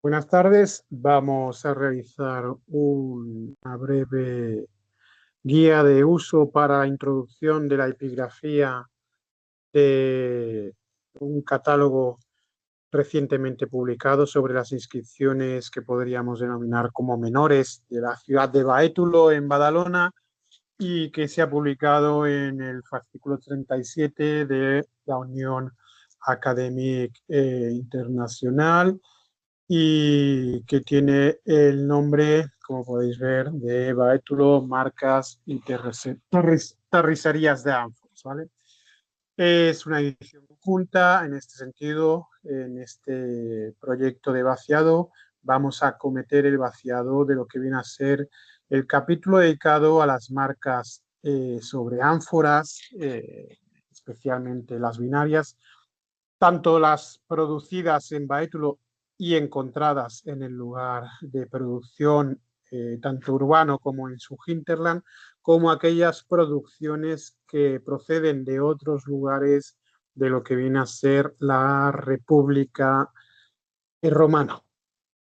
Buenas tardes. Vamos a realizar una breve guía de uso para introducción de la epigrafía de un catálogo recientemente publicado sobre las inscripciones que podríamos denominar como menores de la ciudad de Baétulo en Badalona y que se ha publicado en el fascículo 37 de la Unión Académica Internacional y que tiene el nombre, como podéis ver, de Baétulo, marcas y terracerías de ánforas, ¿vale? Es una edición conjunta. En este sentido, en este proyecto de vaciado, vamos a acometer el vaciado de lo que viene a ser el capítulo dedicado a las marcas sobre ánforas, especialmente las binarias, tanto las producidas en Baétulo y encontradas en el lugar de producción, tanto urbano como en su hinterland, como aquellas producciones que proceden de otros lugares de lo que viene a ser la República Romana.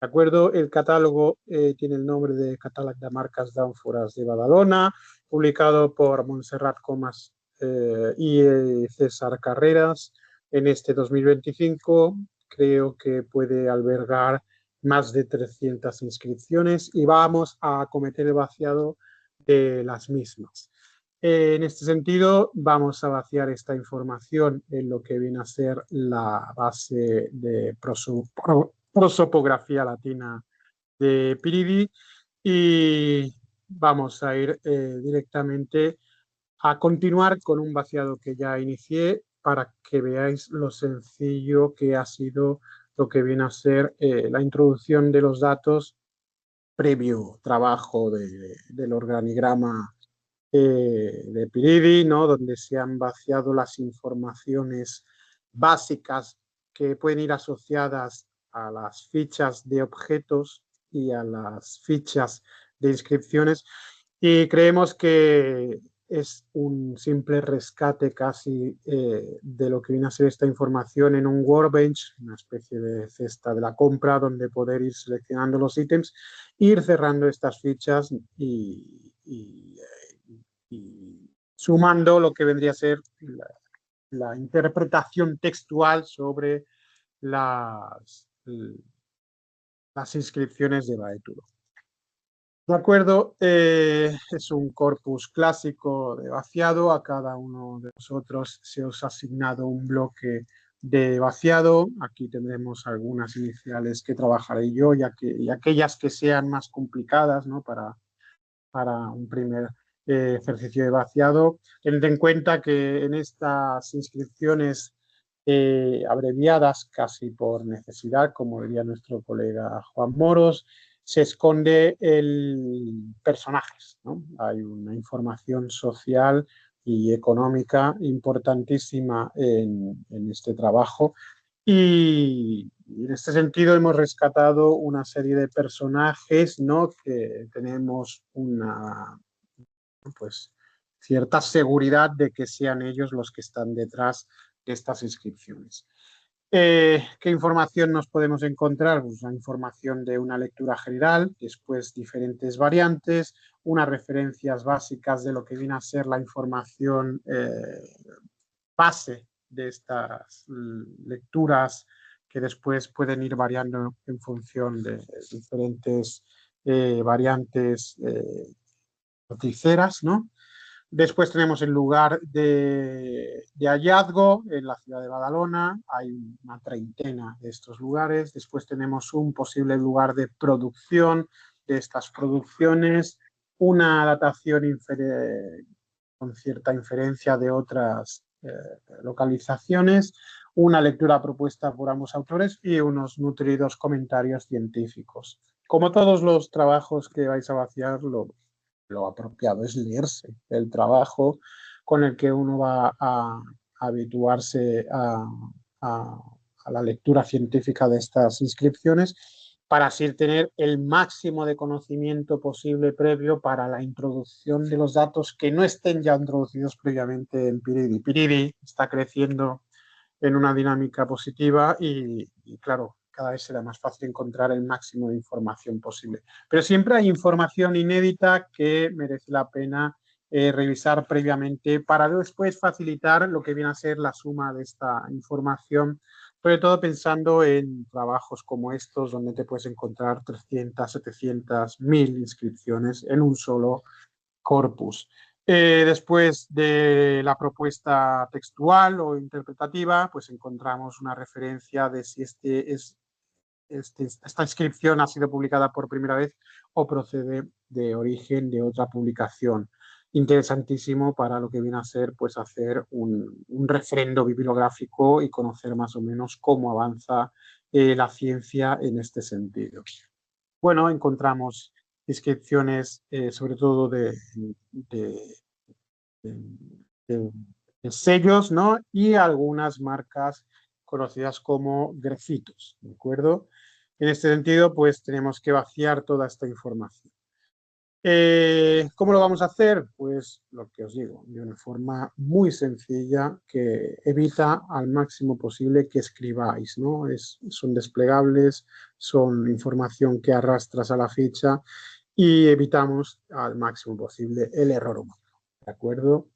¿De acuerdo? El catálogo tiene el nombre de Catàleg de Marques d'Àmfores de Badalona, publicado por Montserrat Comas y César Carreras en este 2025. Creo que puede albergar más de 300 inscripciones y vamos a acometer el vaciado de las mismas. En este sentido, vamos a vaciar esta información en lo que viene a ser la base de prosopografía latina de Piridi y vamos a ir directamente a continuar con un vaciado que ya inicié para que veáis lo sencillo que ha sido lo que viene a ser la introducción de los datos previo trabajo del organigrama de Piridi, ¿no? Donde se han vaciado las informaciones básicas que pueden ir asociadas a las fichas de objetos y a las fichas de inscripciones. Y creemos que es un simple rescate casi de lo que viene a ser esta información en un workbench, una especie de cesta de la compra donde poder ir seleccionando los ítems, ir cerrando estas fichas y sumando lo que vendría a ser la interpretación textual sobre las inscripciones de Baétulo. De acuerdo, es un corpus clásico de vaciado. A cada uno de vosotros se os ha asignado un bloque de vaciado. Aquí tendremos algunas iniciales que trabajaré yo y aquellas que sean más complicadas, ¿no? Para un primer ejercicio de vaciado. Tened en cuenta que en estas inscripciones abreviadas casi por necesidad, como diría nuestro colega Juan Moros, se esconde el personajes, ¿no? Hay una información social y económica importantísima en este trabajo y en este sentido hemos rescatado una serie de personajes, ¿no? Que tenemos una, pues, cierta seguridad de que sean ellos los que están detrás de estas inscripciones. ¿Qué información nos podemos encontrar? Pues la información de una lectura general, después diferentes variantes, unas referencias básicas de lo que viene a ser la información base de estas lecturas que después pueden ir variando en función de diferentes variantes noticieras, ¿no? Después tenemos el lugar de hallazgo en la ciudad de Badalona, hay una treintena de estos lugares. Después tenemos un posible lugar de producción de estas producciones, una datación con cierta inferencia de otras localizaciones, una lectura propuesta por ambos autores y unos nutridos comentarios científicos. Como todos los trabajos que vais a vaciar, lo apropiado es leerse el trabajo con el que uno va a habituarse a la lectura científica de estas inscripciones para así tener el máximo de conocimiento posible previo para la introducción de los datos que no estén ya introducidos previamente en Piridi. Piridi está creciendo en una dinámica positiva y claro, cada vez será más fácil encontrar el máximo de información posible. Pero siempre hay información inédita que merece la pena revisar previamente para después facilitar lo que viene a ser la suma de esta información, sobre todo pensando en trabajos como estos, donde te puedes encontrar 300, 700, 1000 inscripciones en un solo corpus. Después de la propuesta textual o interpretativa, pues encontramos una referencia de si esta inscripción ha sido publicada por primera vez o procede de origen de otra publicación. Interesantísimo para lo que viene a ser pues hacer un referendo bibliográfico y conocer más o menos cómo avanza la ciencia en este sentido. Bueno, encontramos inscripciones sobre todo de sellos, ¿no? Y algunas marcas conocidas como grafitos, ¿de acuerdo? En este sentido, pues tenemos que vaciar toda esta información. ¿Cómo lo vamos a hacer? Pues lo que os digo, de una forma muy sencilla que evita al máximo posible que escribáis, ¿no? Son desplegables, son información que arrastras a la ficha y evitamos al máximo posible el error humano, ¿de acuerdo?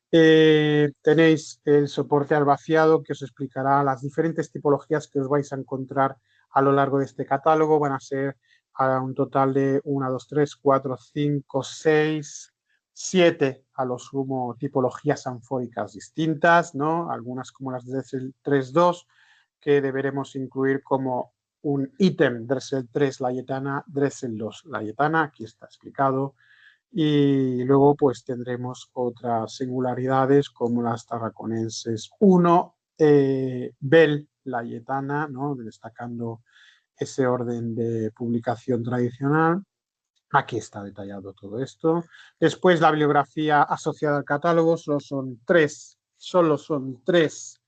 Tenéis el soporte al vaciado que os explicará las diferentes tipologías que os vais a encontrar a lo largo de este catálogo. Van a ser a un total de 1, 2, 3, 4, 5, 6, 7 a lo sumo tipologías anfóricas distintas, ¿no? Algunas como las de Dressel 3.2 que deberemos incluir como un ítem Dressel 3 Layetana, Dressel 2 Layetana, aquí está explicado. Y luego pues tendremos otras singularidades como las tarraconenses 1, Bell Layetana, ¿no? Destacando ese orden de publicación tradicional. Aquí está detallado todo esto. Después la bibliografía asociada al catálogo solo son tres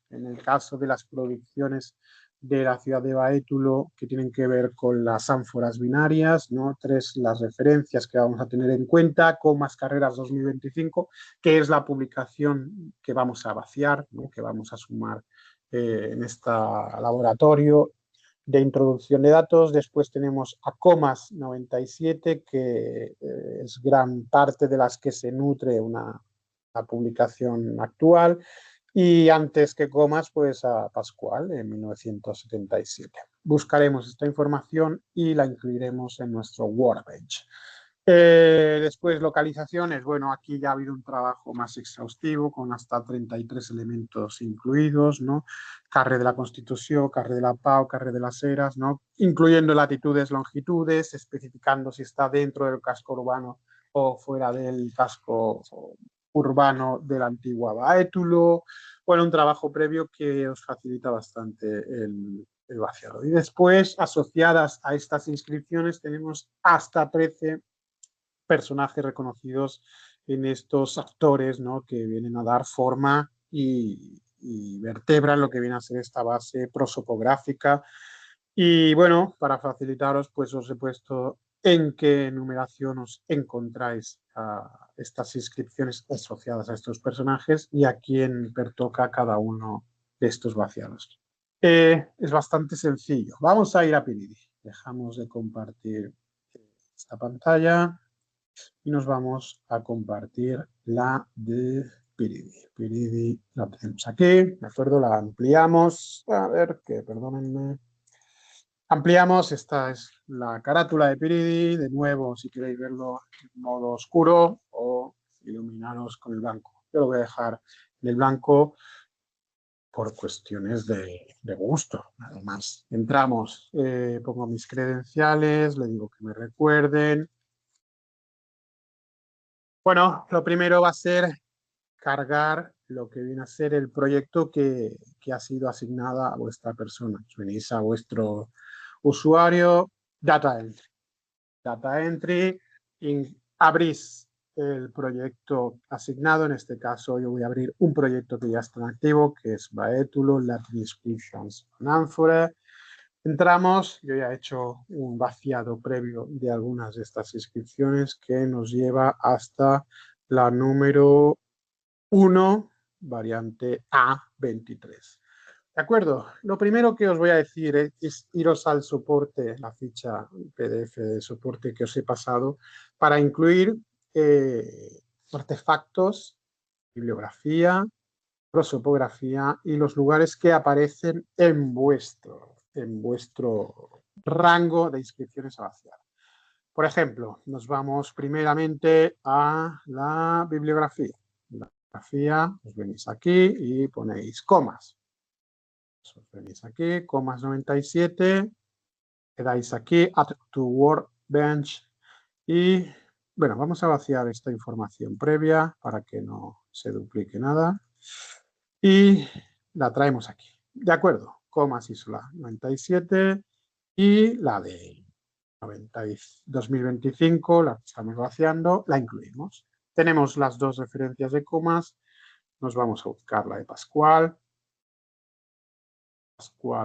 en el caso de las producciones de la ciudad de Baétulo que tienen que ver con las ánforas binarias, ¿no? 3 las referencias que vamos a tener en cuenta, Comas Carreras 2025, que es la publicación que vamos a vaciar, ¿no? Que vamos a sumar en este laboratorio de introducción de datos. Después tenemos a Comas 97, que es gran parte de las que se nutre una publicación actual. Y antes que Comas, pues a Pascual, en 1977. Buscaremos esta información y la incluiremos en nuestro Workbench. Después, localizaciones. Bueno, aquí ya ha habido un trabajo más exhaustivo con hasta 33 elementos incluidos, ¿no? Carrer de la Constitución, carrer de la Pau, carrer de las Heras, ¿no? Incluyendo latitudes, longitudes, especificando si está dentro del casco urbano o fuera del casco urbano de la antigua Baétulo. Bueno, un trabajo previo que os facilita bastante el vaciado. Y después, asociadas a estas inscripciones, tenemos hasta 13 personajes reconocidos en estos actores, ¿no? Que vienen a dar forma y vertebran lo que viene a ser esta base prosopográfica. Y bueno, para facilitaros, pues os he puesto en qué numeración os encontráis a estas inscripciones asociadas a estos personajes y a quién pertoca cada uno de estos vaciados. Es bastante sencillo. Vamos a ir a Piridi. Dejamos de compartir esta pantalla y nos vamos a compartir la de Piridi. Piridi la tenemos aquí, ¿de acuerdo? La ampliamos. A ver, que perdónenme. Ampliamos, esta es la carátula de Piridi, de nuevo, si queréis verlo en modo oscuro o iluminaros con el blanco. Yo lo voy a dejar en el blanco por cuestiones de gusto, nada más. Entramos, pongo mis credenciales, le digo que me recuerden. Bueno, lo primero va a ser cargar lo que viene a ser el proyecto que ha sido asignada a vuestra persona. Venís a vuestro usuario, Data Entry. Data Entry, abrís el proyecto asignado. En este caso, yo voy a abrir un proyecto que ya está en activo, que es Baétulo Latin Inscriptions on Ánfora. Entramos, yo ya he hecho un vaciado previo de algunas de estas inscripciones que nos lleva hasta la número 1, variante A23. ¿De acuerdo? Lo primero que os voy a decir es iros al soporte, la ficha PDF de soporte que os he pasado, para incluir artefactos, bibliografía, prosopografía y los lugares que aparecen en vuestro rango de inscripciones a vaciar. Por ejemplo, nos vamos primeramente a la bibliografía. La bibliografía, os venís aquí y ponéis comas. Os venís aquí, comas 97, le dais aquí, add to workbench y, bueno, vamos a vaciar esta información previa para que no se duplique nada y la traemos aquí. De acuerdo, comas isola 97 y la de 2025, la que estamos vaciando, la incluimos. Tenemos las dos referencias de comas, nos vamos a buscar la de Pascual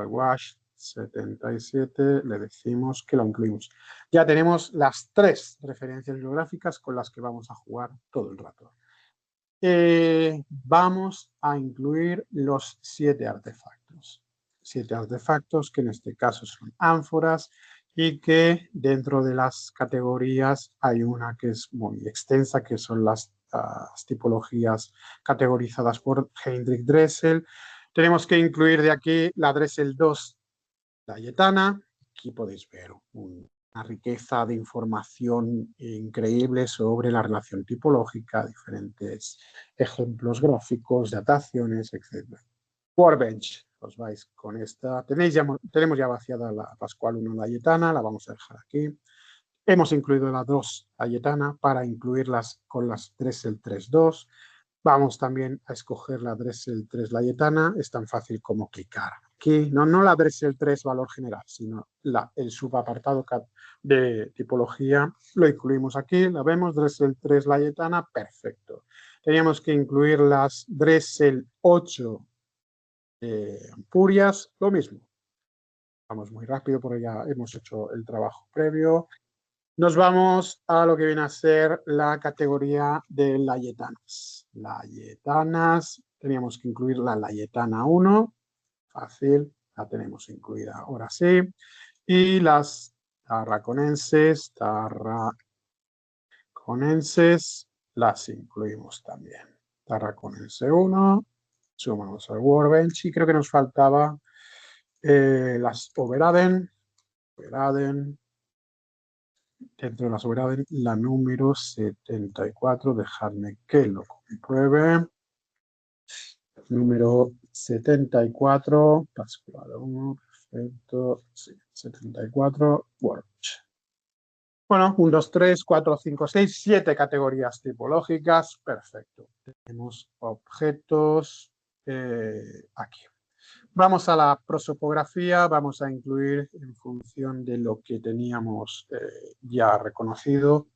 Wash 77, le decimos que lo incluimos. Ya tenemos las tres referencias bibliográficas con las que vamos a jugar todo el rato. Vamos a incluir los 7 artefactos. 7 artefactos que en este caso son ánforas y que dentro de las categorías hay una que es muy extensa, que son las tipologías categorizadas por Heinrich Dressel. Tenemos que incluir de aquí la Dressel 2 Layetana. Aquí podéis ver una riqueza de información increíble sobre la relación tipológica, diferentes ejemplos gráficos, dataciones, etc. Workbench, os vais con esta. Tenemos ya vaciada la Pascual 1 Layetana, la vamos a dejar aquí. Hemos incluido la 2 Layetana para incluirlas con las Dressel 3.2. Vamos también a escoger la Dressel 3 Layetana, es tan fácil como clicar aquí, no la Dressel 3 valor general, sino el subapartado de tipología, lo incluimos aquí, la vemos, Dressel 3 Layetana, perfecto. Teníamos que incluir las Dressel 8 Ampurias, lo mismo. Vamos muy rápido porque ya hemos hecho el trabajo previo. Nos vamos a lo que viene a ser la categoría de layetanas. Layetanas, teníamos que incluir la layetana 1, fácil, la tenemos incluida ahora sí. Y las tarraconenses las incluimos también. Tarraconense 1, sumamos al Workbench y creo que nos faltaba las Overaden. Dentro de la soberana, la número 74, dejadme que lo compruebe. Número 74, Pascual 1, perfecto, sí, 74, Workbench. Bueno, 1, 2, 3, 4, 5, 6, 7 categorías tipológicas, perfecto. Tenemos objetos aquí. Vamos a la prosopografía, vamos a incluir en función de lo que teníamos ya reconocido.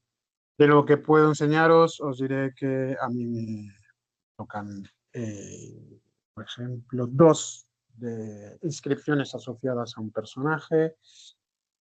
De lo que puedo enseñaros, os diré que a mí me tocan, por ejemplo, 2 de inscripciones asociadas a un personaje.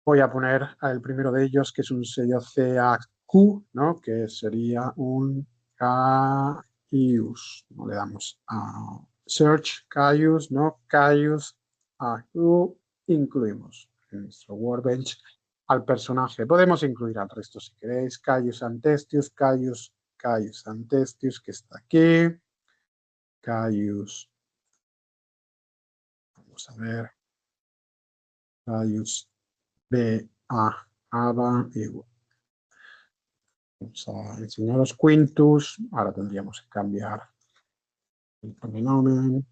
Voy a poner al primero de ellos, que es un sello CAQ, ¿no? Que sería un Caius. No le damos a Search Caius, ¿no? Caius AQ, incluimos en nuestro Workbench al personaje. Podemos incluir al resto si queréis. Caius Antestius, Caius Antestius, que está aquí. Caius. Vamos a ver. Caius B. A. Ava. Y vamos a enseñaros Quintus. Ahora tendríamos que cambiar el pronomen.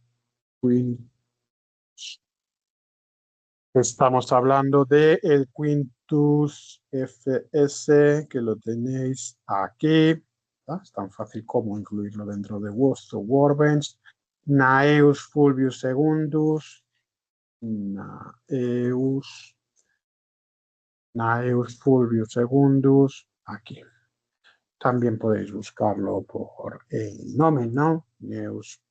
Quintus. Estamos hablando de el Quintus FS, que lo tenéis aquí. Es tan fácil como incluirlo dentro de vuestro Workbench. Naeus Fulvius Secundus. Naeus Fulvius Secundus. Aquí. También podéis buscarlo por el nomen, ¿no? Neus.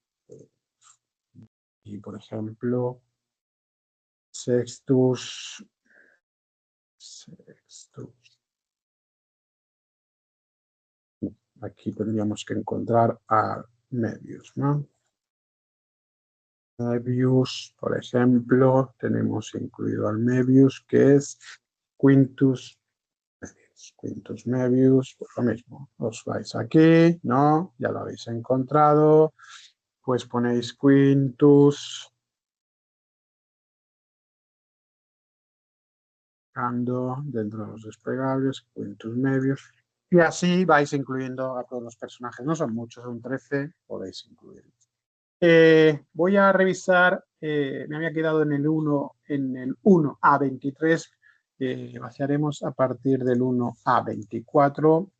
Y por ejemplo, Sextus. Aquí tendríamos que encontrar a Medius, ¿no? Möbius, por ejemplo, tenemos incluido al Möbius, que es Quintus Möbius. Quintus Möbius, pues lo mismo. Os vais aquí, ¿no? Ya lo habéis encontrado. Pues ponéis Quintus. Dentro de los desplegables, Quintus Möbius. Y así vais incluyendo a todos los personajes. No son muchos, son 13, podéis incluirlos. Voy a revisar, me había quedado en el 1 a 23, vaciaremos a partir del 1 a 24.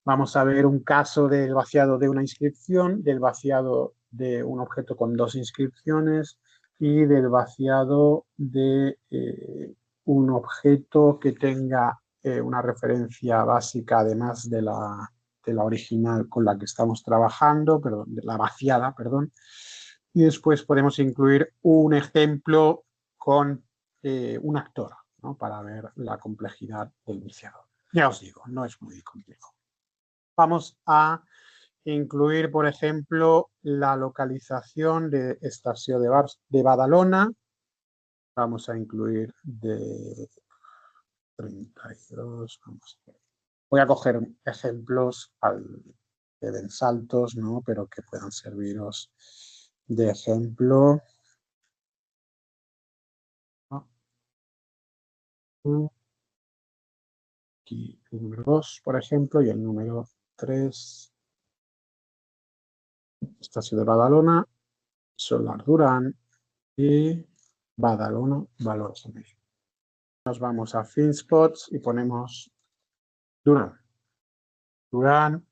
Vamos a ver un caso del vaciado de una inscripción, del vaciado de un objeto con 2 inscripciones y del vaciado de un objeto que tenga una referencia básica además de la original con la que estamos trabajando, perdón, de la vaciada, perdón. Y después podemos incluir un ejemplo con un actor, ¿no? Para ver la complejidad del vaciado. Ya os digo, no es muy complejo. Vamos a incluir, por ejemplo, la localización de Estació de Badalona. Vamos a incluir de 32. Voy a coger ejemplos que den saltos, ¿no? Pero que puedan serviros de ejemplo. Aquí el número 2, por ejemplo, y el número 3. Estació de Badalona, Solar Durán y Badalona, valor. Nos vamos a ThinSpots y ponemos Durán. Durán,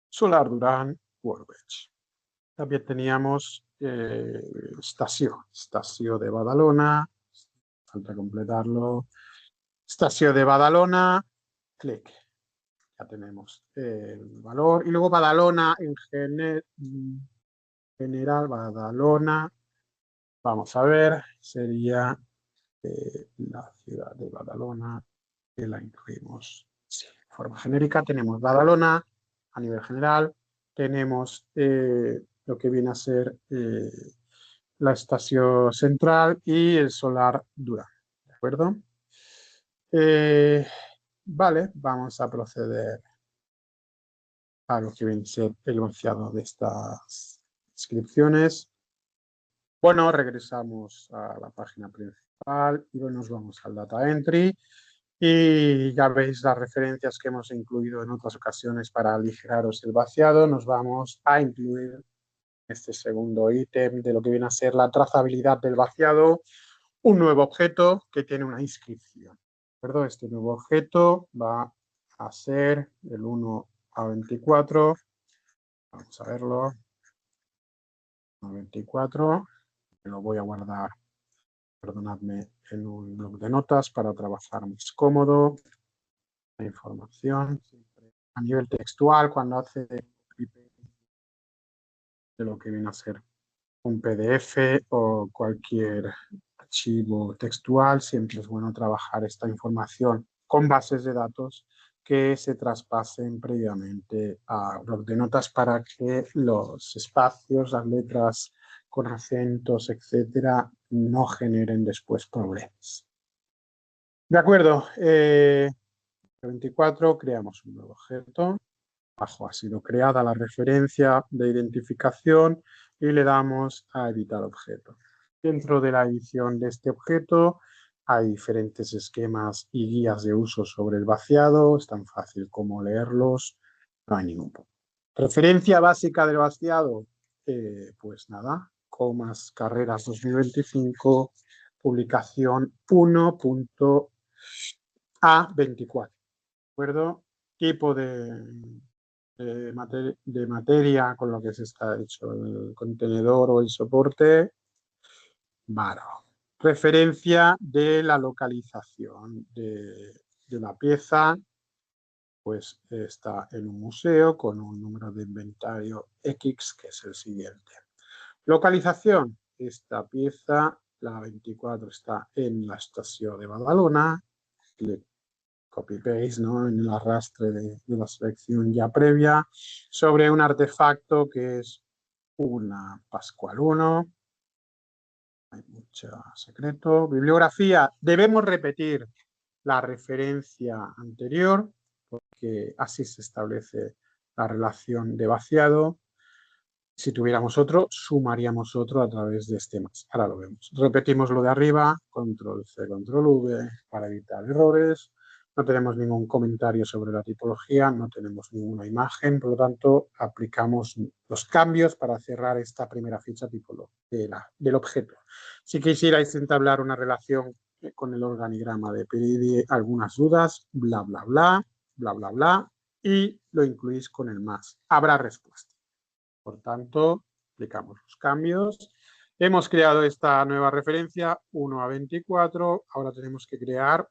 Solar Durán, Workbench. También teníamos Estació de Badalona, falta completarlo. Estació de Badalona, clic. Ya tenemos el valor. Y luego Badalona en general, Badalona. Vamos a ver, sería la ciudad de Badalona, que la incluimos. Sí, de forma genérica tenemos Badalona, a nivel general, tenemos lo que viene a ser la estación central y el solar Durán, ¿de acuerdo? Vale, vamos a proceder a lo que viene a ser el enunciado de estas inscripciones. Bueno, regresamos a la página principal y nos vamos al Data Entry. Y ya veis las referencias que hemos incluido en otras ocasiones para aligeraros el vaciado. Nos vamos a incluir este segundo ítem de lo que viene a ser la trazabilidad del vaciado, un nuevo objeto que tiene una inscripción. ¿De este nuevo objeto va a ser el 1 a 24. Vamos a verlo. 1 a 24. Lo voy a guardar, perdonadme, en un bloc de notas para trabajar más cómodo. La información a nivel textual, cuando hace de lo que viene a ser un PDF o cualquier archivo textual, siempre es bueno trabajar esta información con bases de datos que se traspasen previamente a bloc de notas para que los espacios, las letras con acentos, etcétera, no generen después problemas. De acuerdo. 24, creamos un nuevo objeto. Abajo ha sido creada la referencia de identificación y le damos a editar objeto. Dentro de la edición de este objeto hay diferentes esquemas y guías de uso sobre el vaciado. Es tan fácil como leerlos. No hay ningún problema. Referencia básica del vaciado. Pues nada, comas carreras 2025, publicación 1.A24. ¿De acuerdo? Tipo de materia con lo que se está hecho el contenedor o el soporte, varo. Referencia de la localización de la pieza, pues está en un museo con un número de inventario X, que es el siguiente. Localización, esta pieza, la 24, está en la estación de Badalona. Copy-paste, ¿no? En el arrastre de la selección ya previa, sobre un artefacto que es una Pascual 1, hay mucho secreto. Bibliografía, debemos repetir la referencia anterior, porque así se establece la relación de vaciado. Si tuviéramos otro, sumaríamos otro a través de este más. Ahora lo vemos. Repetimos lo de arriba, control C, control V, para evitar errores. No tenemos ningún comentario sobre la tipología, no tenemos ninguna imagen, por lo tanto, aplicamos los cambios para cerrar esta primera ficha del objeto. Si quisierais entablar una relación con el organigrama de Piridi, algunas dudas, bla, bla, bla, bla, bla, bla, y lo incluís con el más. Habrá respuesta. Por tanto, aplicamos los cambios. Hemos creado esta nueva referencia, 1 a 24. Ahora tenemos que crear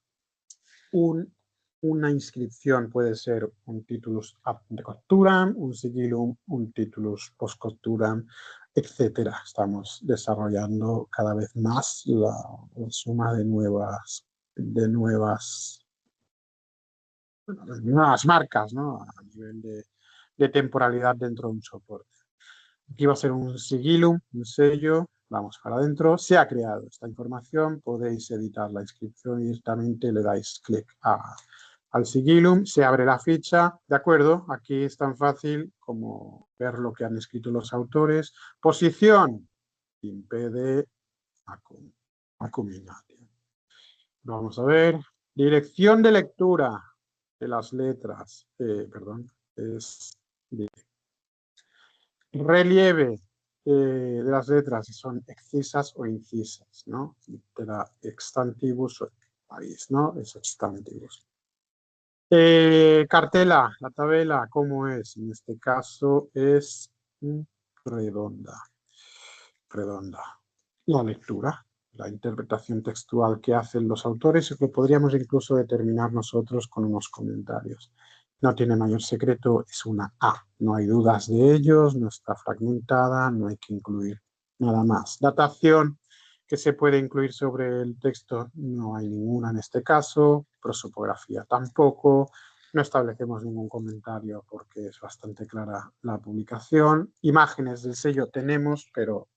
una inscripción. Puede ser un titulus ante capturam, un sigillum, un titulus post capturam, etcétera. Estamos desarrollando cada vez más la suma de nuevas marcas, ¿no? A nivel de temporalidad dentro de un soporte. Aquí va a ser un sigillum, un sello. Vamos para adentro. Se ha creado esta información. Podéis editar la inscripción y directamente le dais clic al sigillum. Se abre la ficha. ¿De acuerdo? Aquí es tan fácil como ver lo que han escrito los autores. Posición. Impede acuminatio. Vamos a ver. Dirección de lectura de las letras. Es relieve de las letras, si son excisas o incisas, ¿no? Litera extantibus o país, ¿no? Es extantibus. Cartela, la tabela, ¿cómo es? En este caso es redonda. La lectura, la interpretación textual que hacen los autores y que podríamos incluso determinar nosotros con unos comentarios. No tiene mayor secreto, es una A. No hay dudas de ellos, no está fragmentada, no hay que incluir nada más. Datación que se puede incluir sobre el texto, no hay ninguna en este caso. Prosopografía tampoco. No establecemos ningún comentario porque es bastante clara la publicación. Imágenes del sello tenemos, pero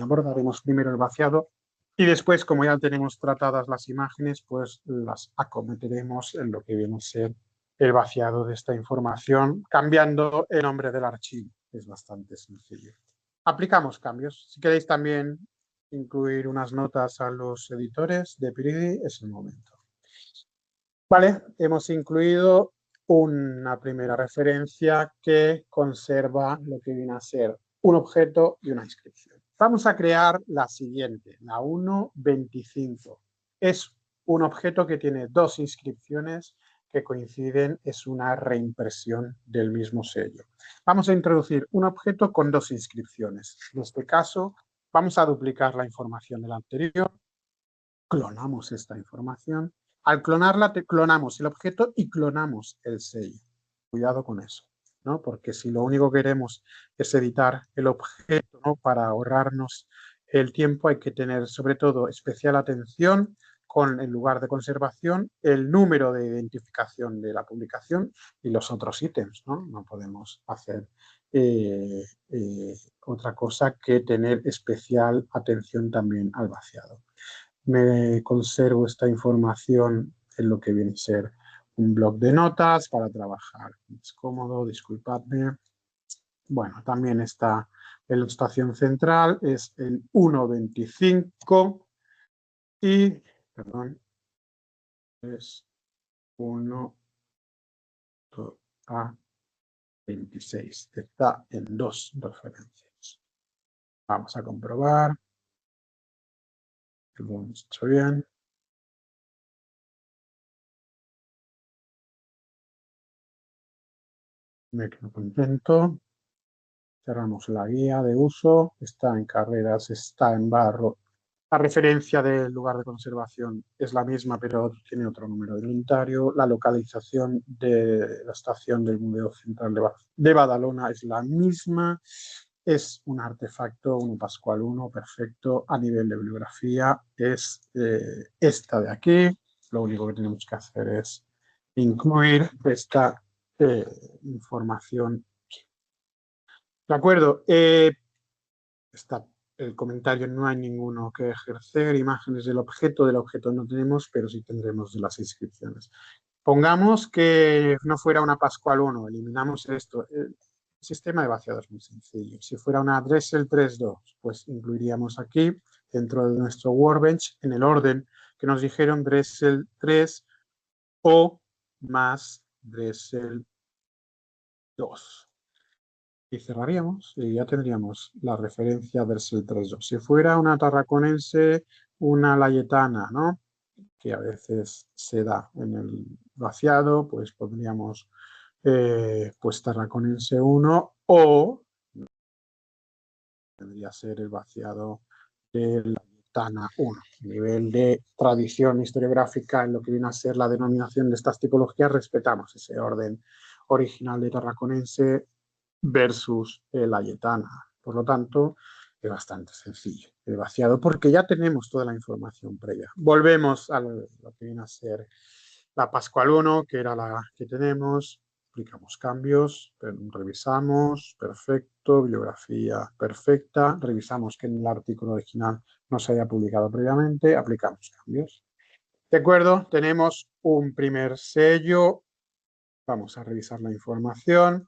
abordaremos primero el vaciado y después, como ya tenemos tratadas las imágenes, pues las acometeremos en lo que viene a ser el vaciado de esta información, cambiando el nombre del archivo. Es bastante sencillo. Aplicamos cambios. Si queréis también incluir unas notas a los editores de Piridi, es el momento. Vale, hemos incluido una primera referencia que conserva lo que viene a ser un objeto y una inscripción. Vamos a crear la siguiente, la 1.25. Es un objeto que tiene dos inscripciones que coinciden, es una reimpresión del mismo sello. Vamos a introducir un objeto con dos inscripciones. En este caso, vamos a duplicar la información del anterior, clonamos esta información. Al clonarla, clonamos el objeto y clonamos el sello. Cuidado con eso, ¿no? Porque si lo único que queremos es editar el objeto, ¿no? Para ahorrarnos el tiempo, hay que tener sobre todo especial atención con el lugar de conservación, el número de identificación de la publicación y los otros ítems, ¿no? No podemos hacer otra cosa que tener especial atención también al vaciado. Me conservo esta información en lo que viene a ser un bloc de notas para trabajar. Es cómodo, disculpadme. Bueno, también está la ilustración central, es el 1.25 y, perdón, es 1 a 26. Está en dos referencias. Vamos a comprobar que lo hemos hecho bien. Me quedo contento. Cerramos la guía de uso. Está en carreras, está en barro. La referencia del lugar de conservación es la misma, pero tiene otro número de inventario. La localización de la estación del Museo Central de Badalona es la misma. Es un artefacto 1 Pascual 1, perfecto. A nivel de bibliografía es esta de aquí. Lo único que tenemos que hacer es incluir esta información. De acuerdo. Está el comentario no hay ninguno que ejercer, imágenes del objeto no tenemos, pero sí tendremos de las inscripciones. Pongamos que no fuera una Pascual 1, eliminamos esto. El sistema de vaciado es muy sencillo. Si fuera una Dressel 3.2, pues incluiríamos aquí, dentro de nuestro Workbench, en el orden que nos dijeron, Dressel 3 o más Dressel 2. Y cerraríamos y ya tendríamos la referencia Dressel 3.2. Si fuera una tarraconense, una layetana, ¿no?, que a veces se da en el vaciado, pues pondríamos pues tarraconense 1 o tendría que ser el vaciado de la Layetana 1. A nivel de tradición historiográfica, en lo que viene a ser la denominación de estas tipologías, respetamos ese orden original de tarraconense versus Layetana. Por lo tanto, es bastante sencillo el vaciado porque ya tenemos toda la información previa. Volvemos a lo que viene a ser la Pascual 1, que era la que tenemos. Aplicamos cambios, revisamos, perfecto, bibliografía perfecta, revisamos que en el artículo original no se haya publicado previamente, aplicamos cambios. De acuerdo, tenemos un primer sello, vamos a revisar la información.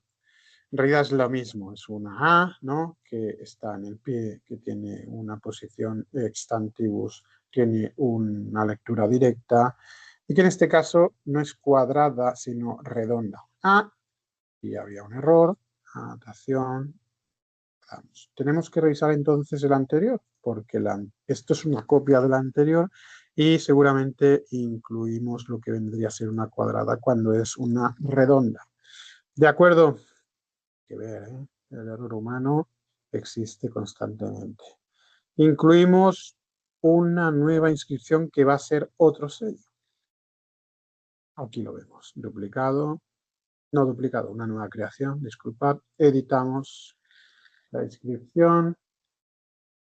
En realidad es lo mismo, es una A, ¿no?, que está en el pie, que tiene una posición extantibus, tiene una lectura directa y que en este caso no es cuadrada, sino redonda. A, y había un error, anotación, vamos. Tenemos que revisar entonces el anterior, porque esto es una copia de la anterior y seguramente incluimos lo que vendría a ser una cuadrada cuando es una redonda. ¿De acuerdo? Que ver, ¿eh? El error humano existe constantemente. Incluimos una nueva inscripción que va a ser otro sello. Aquí lo vemos, duplicado, no duplicado, una nueva creación, disculpad, editamos la inscripción,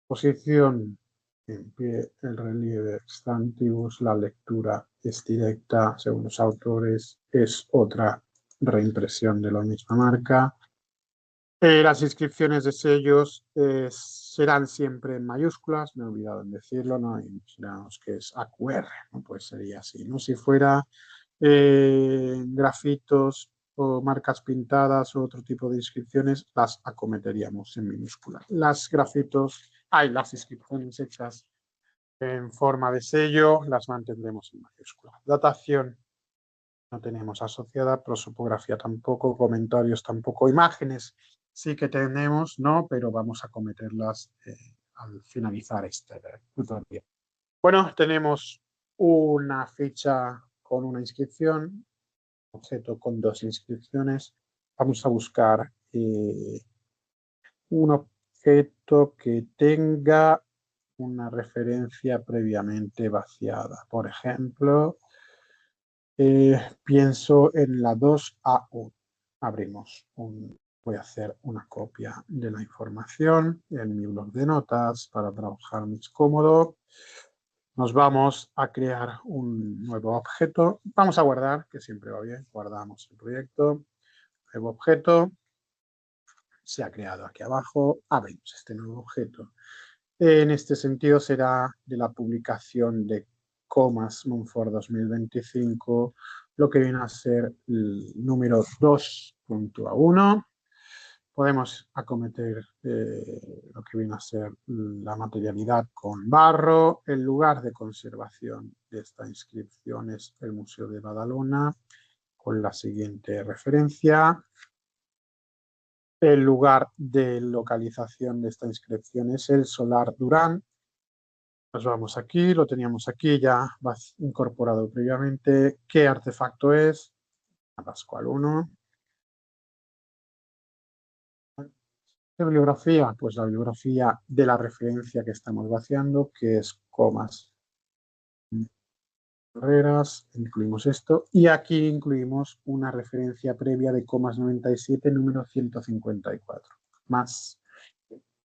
posición en pie, el relieve extantibus, la lectura es directa, según los autores, es otra reimpresión de la misma marca. Las inscripciones de sellos serán siempre en mayúsculas, me he olvidado en decirlo, ¿no? Imaginamos que es AQR, ¿no? Pues sería así, ¿no? Si fuera grafitos o marcas pintadas o otro tipo de inscripciones, las acometeríamos en minúsculas. Las inscripciones hechas en forma de sello, las mantendremos en mayúsculas. Datación no tenemos asociada, prosopografía tampoco, comentarios tampoco, imágenes sí que tenemos, ¿no?, pero vamos a acometerlas al finalizar este tutorial. Bueno, tenemos una ficha con una inscripción, objeto con dos inscripciones. Vamos a buscar un objeto que tenga una referencia previamente vaciada. Por ejemplo, pienso en la 2A1. Abrimos voy a hacer una copia de la información en mi blog de notas para trabajar más cómodo. Nos vamos a crear un nuevo objeto. Vamos a guardar, que siempre va bien. Guardamos el proyecto. Nuevo objeto. Se ha creado aquí abajo. Abrimos este nuevo objeto. En este sentido será de la publicación de Comas Montfort 2025, lo que viene a ser el número 2.A1. Podemos acometer lo que viene a ser la materialidad con barro. El lugar de conservación de esta inscripción es el Museo de Badalona, con la siguiente referencia. El lugar de localización de esta inscripción es el Solar Durán. Nos vamos aquí, lo teníamos aquí ya incorporado previamente. ¿Qué artefacto es? La Pascual 1. ¿Qué bibliografía? Pues la bibliografía de la referencia que estamos vaciando, que es Comas Carreras, incluimos esto. Y aquí incluimos una referencia previa de Comas 97, número 154. Más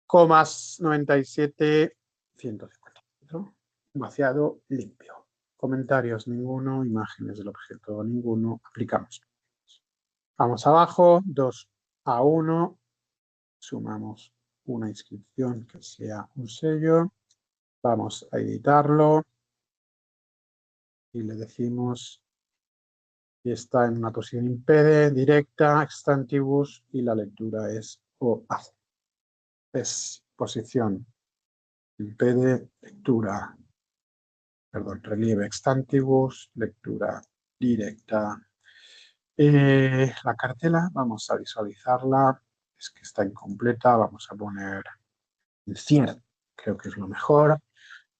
Comas 97, 154. Vaciado limpio. Comentarios ninguno, imágenes del objeto ninguno, aplicamos. Vamos abajo, 2A1, sumamos una inscripción que sea un sello. Vamos a editarlo y le decimos que está en una posición impede, directa, extantibus y la lectura es OA. Es posición impede, lectura, perdón, relieve extantibus, lectura directa. La cartela, vamos a visualizarla, es que está incompleta, vamos a poner el cierre, creo que es lo mejor.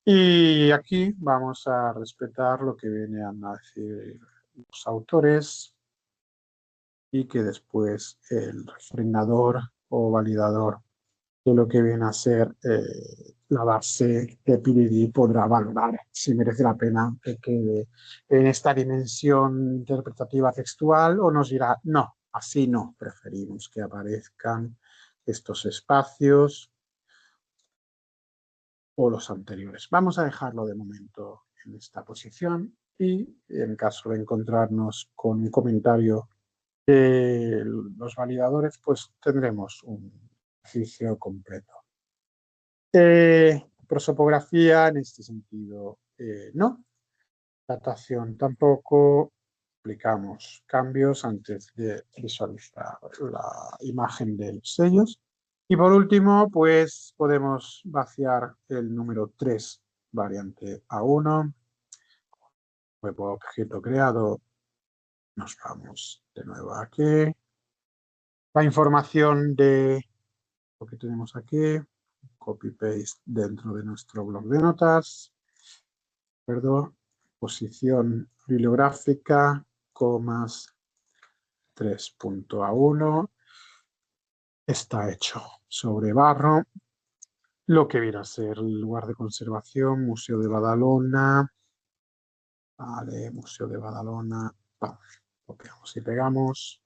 Y aquí vamos a respetar lo que vienen a decir los autores y que después el refrendador o validador de lo que viene a ser la base de PDD podrá valorar si merece la pena que quede en esta dimensión interpretativa textual o nos dirá no, así no, preferimos que aparezcan estos espacios o los anteriores. Vamos a dejarlo de momento en esta posición y en caso de encontrarnos con un comentario de los validadores, pues tendremos un ejercicio completo. Prosopografía en este sentido no. Datación tampoco. Aplicamos cambios antes de visualizar la imagen de los sellos. Y por último, pues podemos vaciar el número 3, variante A1. Nuevo objeto creado. Nos vamos de nuevo aquí. La información de lo que tenemos aquí. Copy-paste dentro de nuestro blog de notas. Perdón. Posición bibliográfica, comas 3.A1. Está hecho sobre barro. Lo que viene a ser el lugar de conservación, Museo de Badalona. Vale, Museo de Badalona. Vamos, copiamos y pegamos.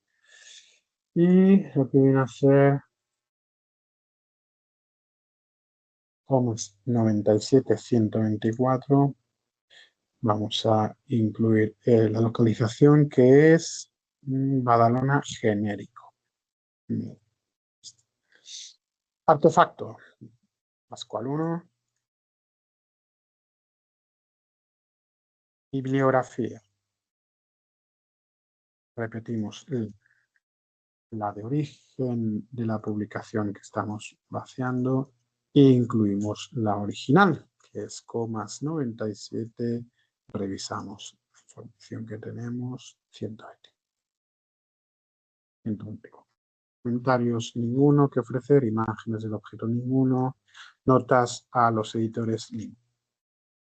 Y lo que viene a ser comas 97.124. Vamos a incluir la localización que es Badalona genérico. Artefacto. Pascual 1. Bibliografía. Repetimos la de origen de la publicación que estamos vaciando e incluimos la original, que es comas 97. Revisamos la información que tenemos. 120. 120. Comentarios ninguno que ofrecer, imágenes del objeto ninguno, notas a los editores ninguno.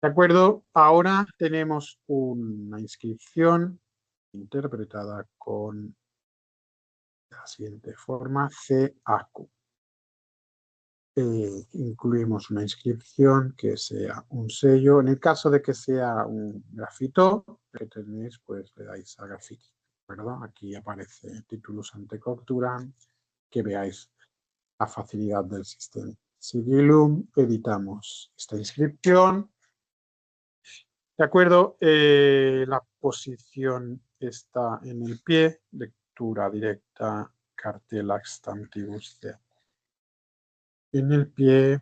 De acuerdo, ahora tenemos una inscripción interpretada con la siguiente forma, CAQ. Incluimos una inscripción que sea un sello. En el caso de que sea un grafito que tenéis, pues le dais a grafito. ¿Verdad? Aquí aparece títulos ante Cocturan, que veáis la facilidad del sistema. Sigillum, editamos esta inscripción. De acuerdo, la posición está en el pie, lectura directa, cartela extantibus C. En el pie,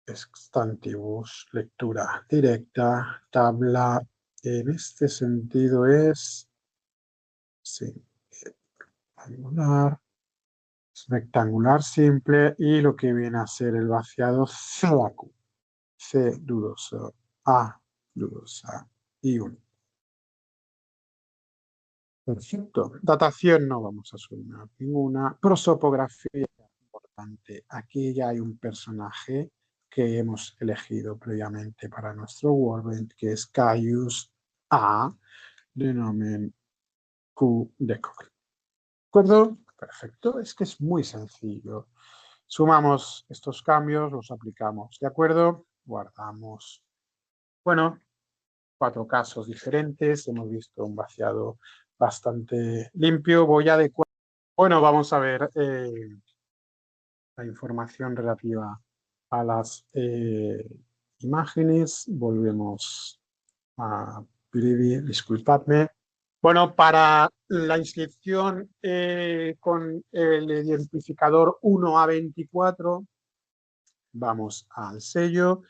extantibus, lectura directa, tabla, en este sentido es rectangular, rectangular simple y lo que viene a ser el vaciado CAQ. C dudoso, A dudosa y 1. Perfecto. Datación no vamos a sumar ninguna. Prosopografía importante. Aquí ya hay un personaje que hemos elegido previamente para nuestro workbench, que es Caius A de nomen Q de Cochrane. ¿De acuerdo? Perfecto. Es que es muy sencillo. Sumamos estos cambios, los aplicamos. ¿De acuerdo? Guardamos. Bueno, 4 casos diferentes. Hemos visto un vaciado bastante limpio. Voy a adecuar. Bueno, vamos a ver la información relativa a las imágenes. Volvemos a Privy, disculpadme. Bueno, para la inscripción con el identificador 1A24, vamos al sello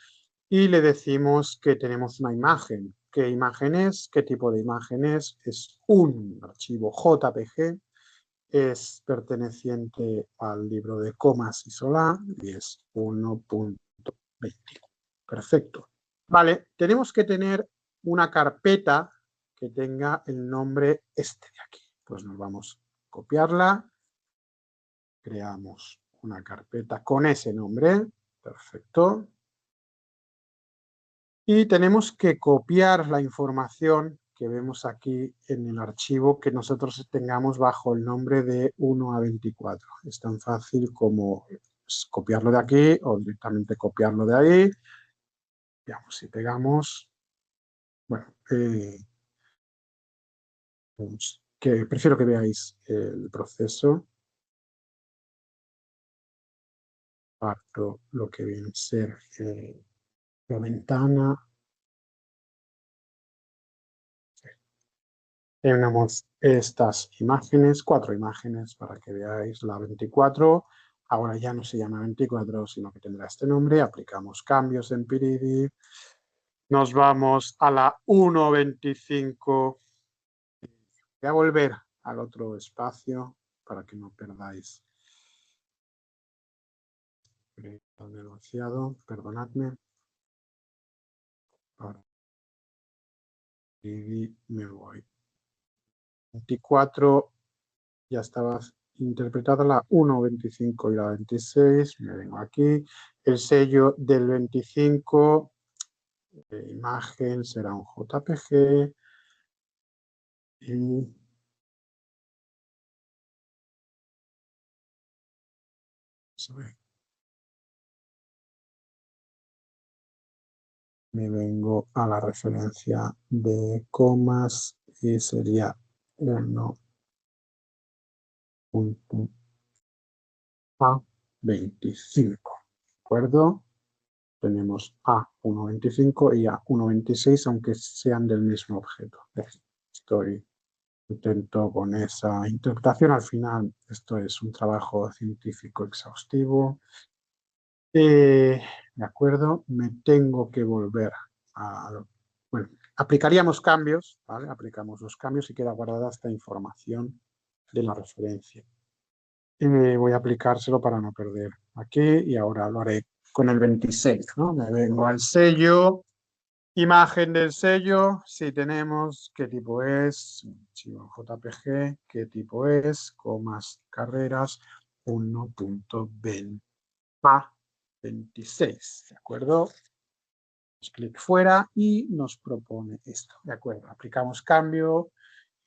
y le decimos que tenemos una imagen. ¿Qué imagen es? ¿Qué tipo de imagen es? Es un archivo JPG, es perteneciente al libro de comas y Solá y es 1.20. Perfecto. Vale, tenemos que tener una carpeta que tenga el nombre este de aquí. Pues nos vamos a copiarla, creamos una carpeta con ese nombre, perfecto. Y tenemos que copiar la información que vemos aquí en el archivo que nosotros tengamos bajo el nombre de 1 a 24. Es tan fácil como copiarlo de aquí o directamente copiarlo de ahí. Veamos si pegamos. Bueno, que prefiero que veáis el proceso. Parto lo que viene a ser la ventana. Tenemos estas imágenes, 4 imágenes para que veáis la 24. Ahora ya no se llama 24, sino que tendrá este nombre. Aplicamos cambios en Piridi. Nos vamos a la 1.25. Voy a volver al otro espacio para que no perdáis demasiado. Perdonadme. Ahora Piridi me voy. 24 ya estaba interpretada la 1.25 y la 26. Me vengo aquí. El sello del 25, imagen será un JPG y me vengo a la referencia de comas y sería 1.25. ¿De acuerdo? Tenemos A1.25 y A1.26, aunque sean del mismo objeto. Estoy contento con esa interpretación. Al final, esto es un trabajo científico exhaustivo. De acuerdo, me tengo que volver a... Bueno, aplicaríamos cambios, ¿vale? Aplicamos los cambios y queda guardada esta información de la referencia. Y voy a aplicárselo para no perder aquí y ahora lo haré con el 26, ¿no? Me vengo al sello, imagen del sello, si tenemos qué tipo es, archivo JPG, qué tipo es, comas, carreras, 1.20. 26, ¿de acuerdo? Clic fuera y nos propone esto, ¿de acuerdo? Aplicamos cambio,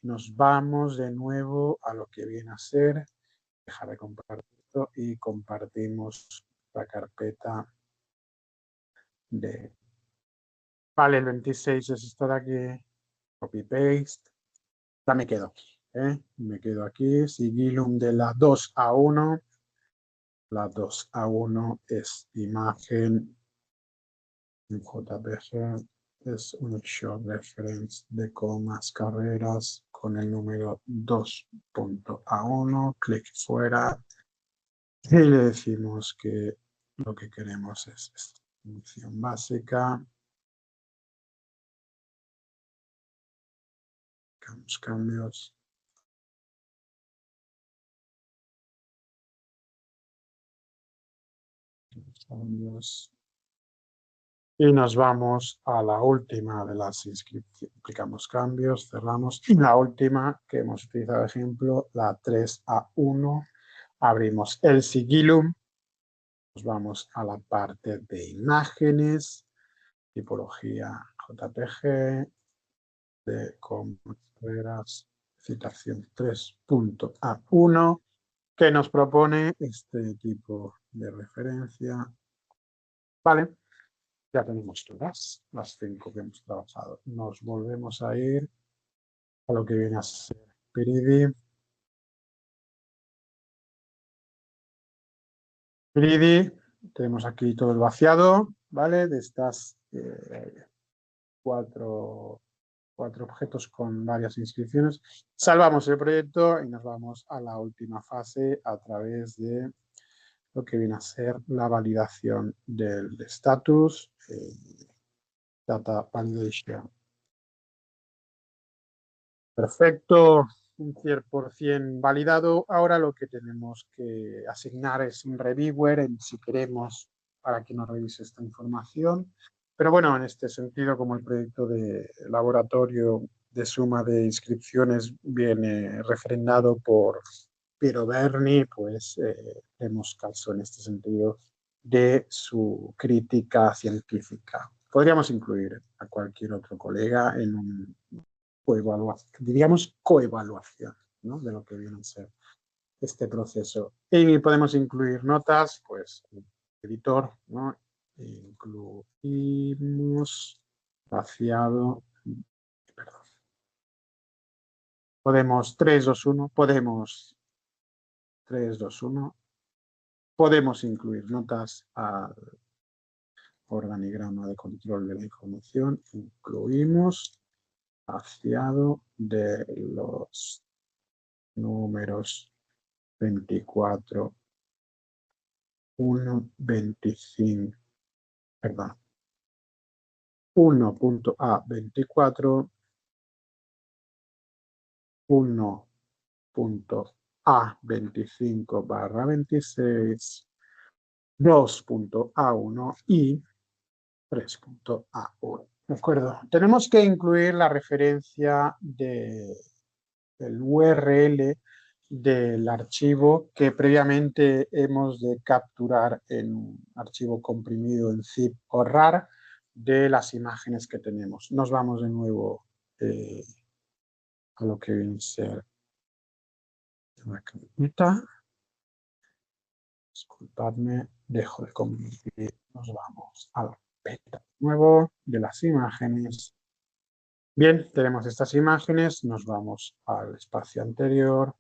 nos vamos de nuevo a lo que viene a ser, dejar de compartir esto y compartimos la carpeta de... Vale, el 26 es esto de aquí, copy-paste, ya me quedo aquí, me quedo aquí, Sigillum de la 2 a 1, la 2 a 1 es imagen en JPG, es un show reference de comas carreras con el número 2.A1, clic fuera y le decimos que lo que queremos es esta función básica. Cambios. Cambios. Y nos vamos a la última de las inscripciones. Aplicamos cambios, cerramos. Y la última que hemos utilizado de ejemplo, la 3A1. Abrimos el Sigillum. Nos vamos a la parte de imágenes, tipología JPG, de carreras, citación 3.A1, que nos propone este tipo de referencia. Vale. Ya tenemos todas las 5 que hemos trabajado. Nos volvemos a ir a lo que viene a ser Piridi. Piridi, tenemos aquí todo el vaciado, ¿vale? De estas 4 objetos con varias inscripciones. Salvamos el proyecto y nos vamos a la última fase a través de lo que viene a ser la validación del status, data validation. Perfecto, un 100% validado. Ahora lo que tenemos que asignar es un reviewer si queremos para que nos revise esta información. Pero bueno, en este sentido, como el proyecto de laboratorio de suma de inscripciones viene refrendado por Piero Berni, pues hemos caso en este sentido de su crítica científica. Podríamos incluir a cualquier otro colega en un coevaluación, diríamos coevaluación, ¿no? De lo que viene a ser este proceso. Y podemos incluir notas, pues, editor, ¿no? Incluimos vaciado, perdón. Podemos 3, 2, 1, podemos 3, 2, 1, podemos incluir notas al organigrama de control de la información, incluimos vaciado de los números 24, 1, 25, perdón, 1.A24, 1.A25/26, 2.A1 y 3.A1. ¿De acuerdo? Tenemos que incluir la referencia del URL del archivo que previamente hemos de capturar en un archivo comprimido en zip o RAR de las imágenes que tenemos. Nos vamos de nuevo a lo que viene a ser una carpeta. Disculpadme, dejo de compartir. Nos vamos a la carpeta de nuevo de las imágenes. Bien, tenemos estas imágenes, nos vamos al espacio anterior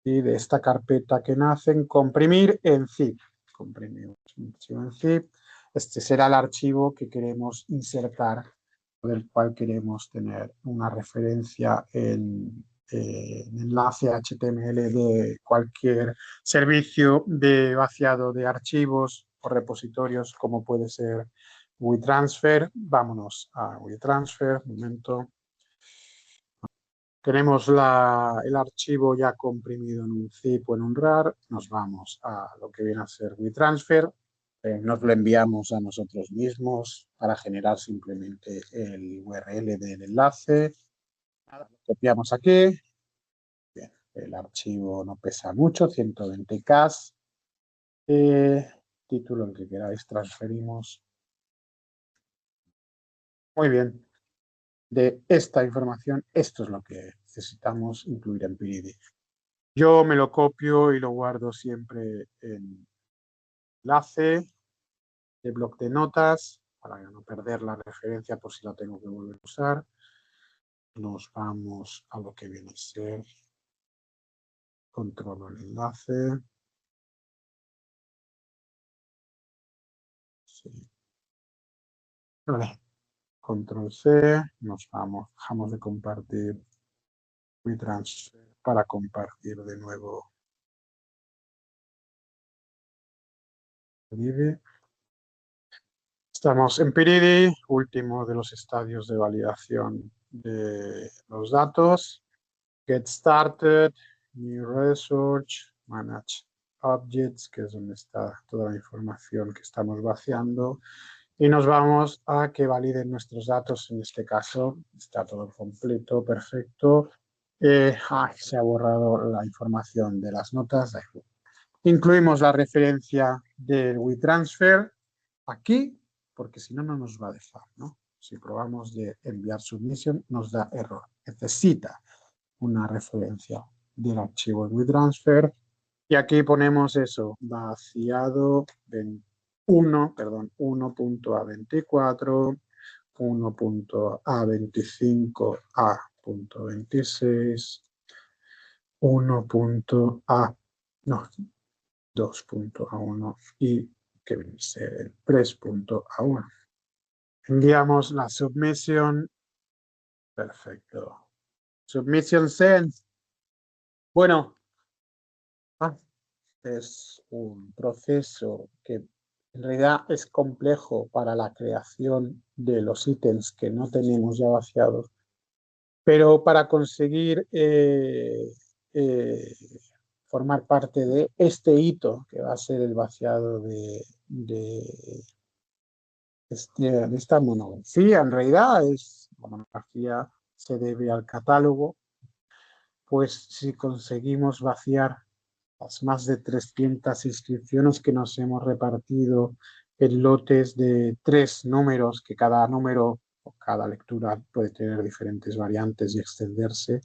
y de esta carpeta que nacen, comprimir en zip. Comprimimos un archivo en zip. Este será el archivo que queremos insertar, del cual queremos tener una referencia en enlace HTML de cualquier servicio de vaciado de archivos o repositorios, como puede ser WeTransfer. Vámonos a WeTransfer, un momento. Tenemos el archivo ya comprimido en un zip o en un RAR. Nos vamos a lo que viene a ser WeTransfer. Nos lo enviamos a nosotros mismos para generar simplemente el URL del enlace. Lo copiamos aquí. Bien, el archivo no pesa mucho, 120K. Título el que queráis, transferimos. Muy bien. De esta información, esto es lo que necesitamos incluir en PIDI. Yo me lo copio y lo guardo siempre en enlace de bloc de notas para no perder la referencia por si la tengo que volver a usar. Nos vamos a lo que viene a ser controlo el enlace. Sí. Vale. Control C. Nos vamos. Dejamos de compartir WeTransfer para compartir de nuevo. Estamos en Piridi, último de los estadios de validación de los datos. Get started, new research, manage objects, que es donde está toda la información que estamos vaciando. Y nos vamos a que validen nuestros datos. En este caso está todo completo, perfecto. Se ha borrado la información de las notas. Incluimos la referencia del WeTransfer aquí, porque si no, no nos va a dejar, ¿no? Si probamos de enviar submission, nos da error. Necesita una referencia del archivo WeTransfer. Y aquí ponemos eso, vaciado 1.A24, 1.A25A.26, 1.A, no, 2.A1 y que viene a ser el 3.A1. Enviamos la submission. Perfecto. Submission sent. Bueno. es un proceso que en realidad es complejo para la creación de los ítems que no tenemos ya vaciados, pero para conseguir formar parte de este hito que va a ser el vaciado de esta monografía, en realidad es monografía, se debe al catálogo, pues si conseguimos vaciar las más de 300 inscripciones que nos hemos repartido en lotes de 3 números, que cada número o cada lectura puede tener diferentes variantes y extenderse,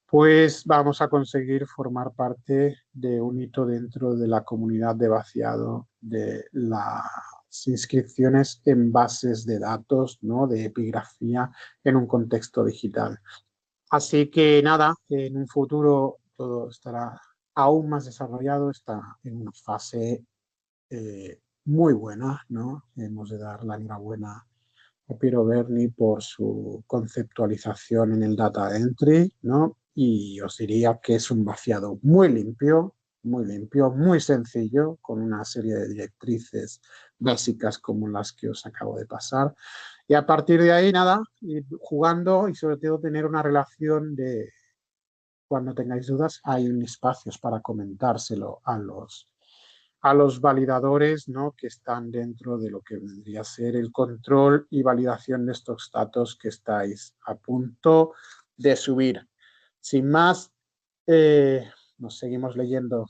pues vamos a conseguir formar parte de un hito dentro de la comunidad de vaciado de las inscripciones en bases de datos, ¿no? De epigrafía en un contexto digital. Así que nada, en un futuro todo estará aún más desarrollado, está en una fase muy buena, ¿no? Hemos de dar la enhorabuena a Piero Berni por su conceptualización en el data entry, ¿no? Y os diría que es un vaciado muy limpio, muy sencillo, con una serie de directrices básicas como las que os acabo de pasar. Y a partir de ahí, nada, ir jugando y sobre todo tener una relación de, cuando tengáis dudas, hay espacios para comentárselo a los validadores, ¿no? Que están dentro de lo que vendría a ser el control y validación de estos datos que estáis a punto de subir. Sin más, nos seguimos leyendo